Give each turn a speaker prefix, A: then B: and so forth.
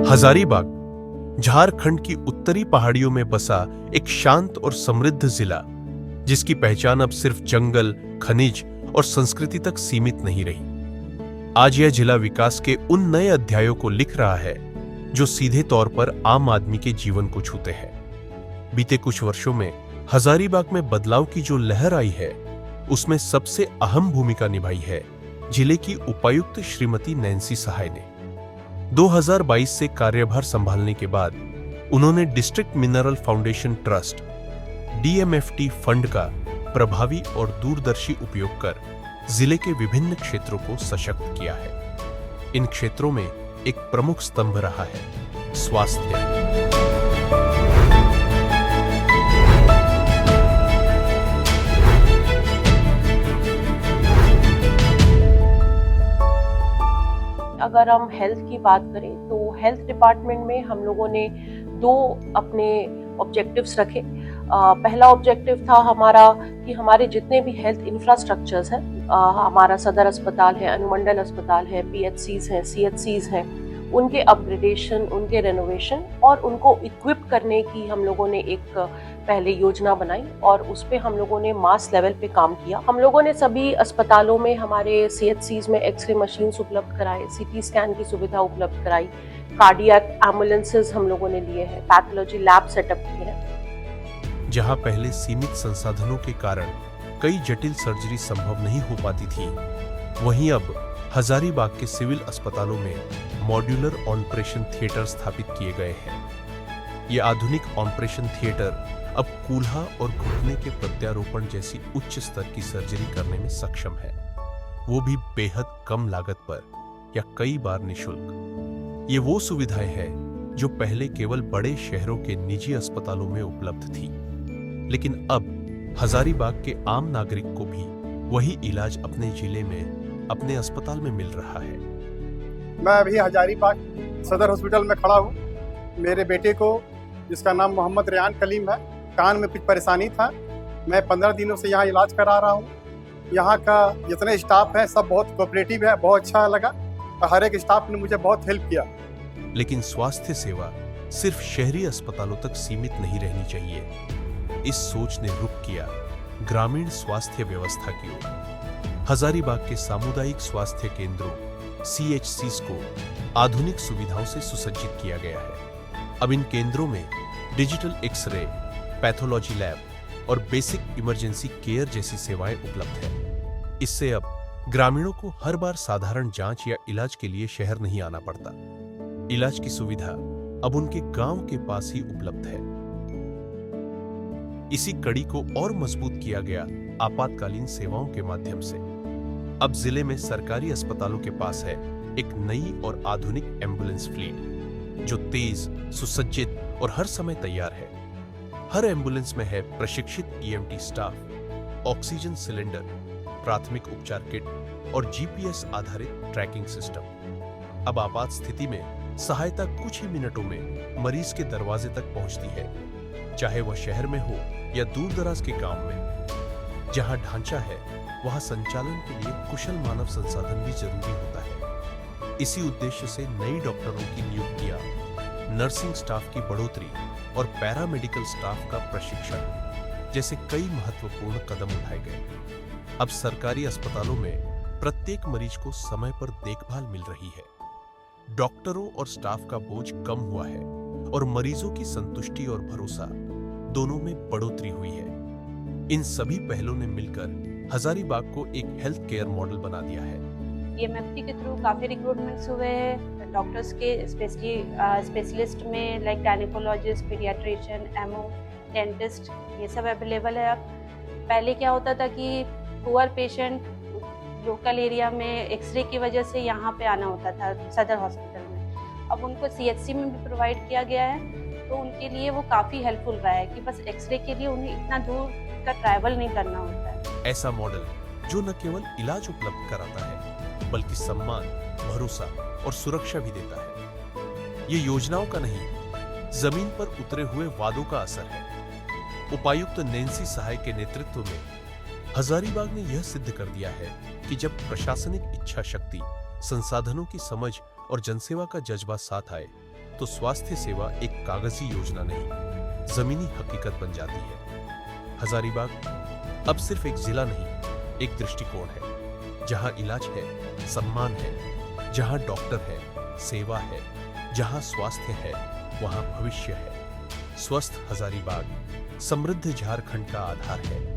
A: हजारीबाग झारखंड की उत्तरी पहाड़ियों में बसा एक शांत और समृद्ध जिला, जिसकी पहचान अब सिर्फ जंगल, खनिज और संस्कृति तक सीमित नहीं रही। आज यह जिला विकास के उन नए अध्यायों को लिख रहा है जो सीधे तौर पर आम आदमी के जीवन को छूते हैं। बीते कुछ वर्षों में हजारीबाग में बदलाव की जो लहर आई है, उसमें सबसे अहम भूमिका निभाई है जिले की उपायुक्त श्रीमती नैन्सी सहाय ने। 2022 से कार्यभार संभालने के बाद उन्होंने district mineral foundation trust DMFT fund का प्रभावी और दूरदर्शी उपयोग कर जिले के विभिन्न क्षेत्रों को सशक्त किया है। इन क्षेत्रों में एक प्रमुख स्तंभ रहा है स्वास्थ्य।
B: अगर हम हेल्थ की बात करें तो हेल्थ डिपार्टमेंट में हम लोगों ने 2 अपने ऑब्जेक्टिव्स रखे। पहला ऑब्जेक्टिव था हमारा कि हमारे जितने भी हेल्थ इंफ्रास्ट्रक्चर्स हैं, हमारा सदर अस्पताल है, अनुमंडल अस्पताल है, PHCs हैं, CHCs हैं, उनके अपग्रेडेशन, उनके रेनोवेशन और उनको इक्विप करने की हम लोगों ने एक पहले योजना बनाई और उस पे हम लोगों ने मास लेवल पे काम किया। हम लोगों ने सभी अस्पतालों में हमारे CHCs में एक्सरे मशीन्स उपलब्ध कराए, CT स्कैन की सुविधा उपलब्ध कराई, कार्डियक एम्बुलेंसेज हम लोगों ने लिए हैं, पैथोलॉजी लैब सेटअप किए हैं।
A: जहां पहले सीमित संसाधनों के कारण कई जटिल सर्जरी संभव नहीं हो पाती थी, वहीं अब हजारीबाग के सिविल अस्पतालों में मॉड्यूलर ऑपरेशन थिएटर स्थापित किए गए हैं। ये आधुनिक ऑपरेशन थिएटर अब कूल्हा और घुटने के प्रत्यारोपण जैसी उच्च स्तर की सर्जरी करने में सक्षम है, वो भी बेहद कम लागत पर या कई बार निःशुल्क। ये वो सुविधाएं हैं जो पहले केवल बड़े शहरों के निजी अस्पतालों में उपलब्ध थी, लेकिन अब हजारीबाग के आम नागरिक को भी वही इलाज अपने जिले में, अपने अस्पताल में मिल रहा है।
C: मैं अभी हजारीबाग सदर हॉस्पिटल में खड़ा हूँ। मेरे बेटे को, जिसका नाम मोहम्मद रेयान कलीम है, कान में कुछ परेशानी था। मैं 15 दिनों से यहाँ इलाज करा रहा हूँ। यहाँ का जितने स्टाफ है सब बहुत कोऑपरेटिव है, बहुत अच्छा लगा और हर एक स्टाफ ने मुझे बहुत हेल्प किया।
A: लेकिन स्वास्थ्य सेवा सिर्फ शहरी अस्पतालों तक सीमित नहीं रहनी चाहिए। इस सोच ने रुख किया ग्रामीण स्वास्थ्य व्यवस्था की ओर। हजारीबाग के सामुदायिक स्वास्थ्य केंद्रों CHCs को आधुनिक सुविधाओं से सुसज्जित किया गया है। अब इन केंद्रों में डिजिटल एक्सरे, पैथोलॉजी लैब और बेसिक इमरजेंसी केयर जैसी सेवाएं उपलब्ध हैं। इससे अब ग्रामीणों को हर बार साधारण जांच या इलाज के लिए शहर नहीं आना पड़ता। इलाज की सुविधा अब उनके गांव के पास ही उपलब्ध है। इसी कड़ी को और मजबूत किया गया आपातकालीन सेवाओं के माध्यम से। अब जिले में सरकारी अस्पतालों के पास है एक नई और आधुनिक एम्बुलेंस फ्लीट जो तेज, सुसज्जित और हर समय तैयार है। हर एम्बुलेंस में है प्रशिक्षित EMT स्टाफ, ऑक्सीजन सिलेंडर, प्राथमिक उपचार किट और GPS आधारित ट्रैकिंग सिस्टम। अब आपात स्थिति में सहायता कुछ ही मिनटों में मरीज के दरवाजे तक पहुंचती है, चाहे वह शहर में हो या दूर दराज के गांव में। जहां ढांचा है, वहां संचालन के लिए कुशल मानव संसाधन भी जरूरी होता है। इसी उद्देश्य से नई डॉक्टरों की नियुक्तियां, नर्सिंग स्टाफ की बढ़ोतरी और पैरामेडिकल स्टाफ का प्रशिक्षण जैसे कई महत्वपूर्ण कदम उठाए गए। अब सरकारी अस्पतालों में प्रत्येक मरीज को समय पर देखभाल मिल रही है। डॉक्टरों और स्टाफ का बोझ कम हुआ है और मरीजों की संतुष्टि और भरोसा दोनों में बढ़ोतरी हुई है। इन सभी पहलों ने मिलकर हजारीबाग को एक हेल्थ केयर मॉडल बना दिया है।
D: DMFT के थ्रू काफ़ी रिक्रूटमेंट्स हुए हैं डॉक्टर्स के, स्पेशलिस्ट में like gynaecologist, paediatrician, MO, dentist, ये सब अवेलेबल है। अब पहले क्या होता था कि पुअर पेशेंट लोकल एरिया में एक्सरे की वजह से यहाँ पे आना होता था सदर हॉस्पिटल में। अब उनको CHC में भी प्रोवाइड किया गया है, तो उनके लिए वो काफ़ी हेल्पफुल रहा है कि बस एक्सरे के लिए उन्हें इतना दूर का ट्रैवल नहीं करना होता है।
A: ऐसा मॉडल जो न केवल इलाज उपलब्ध कराता है, बल्कि सम्मान, भरोसा और सुरक्षा भी देता है। ये योजनाओं का नहीं, जमीन पर उतरे हुए वादों का असर है। उपायुक्त नैन्सी सहाय के नेतृत्व में हजारीबाग ने यह सिद्ध कर दिया है कि जब प्रशासनिक इच्छा शक्ति, संसाधनों की समझ और जनसेवा का जज्बा साथ आए तो स्वास्थ्य सेवा एक कागजी योजना नहीं, जमीनी हकीकत बन जाती है। हजारीबाग अब सिर्फ एक जिला नहीं, एक दृष्टिकोण है, जहां इलाज है, सम्मान है, जहां डॉक्टर है, सेवा है, जहां स्वास्थ्य है, वहां भविष्य है। स्वस्थ हजारीबाग समृद्ध झारखंड का आधार है।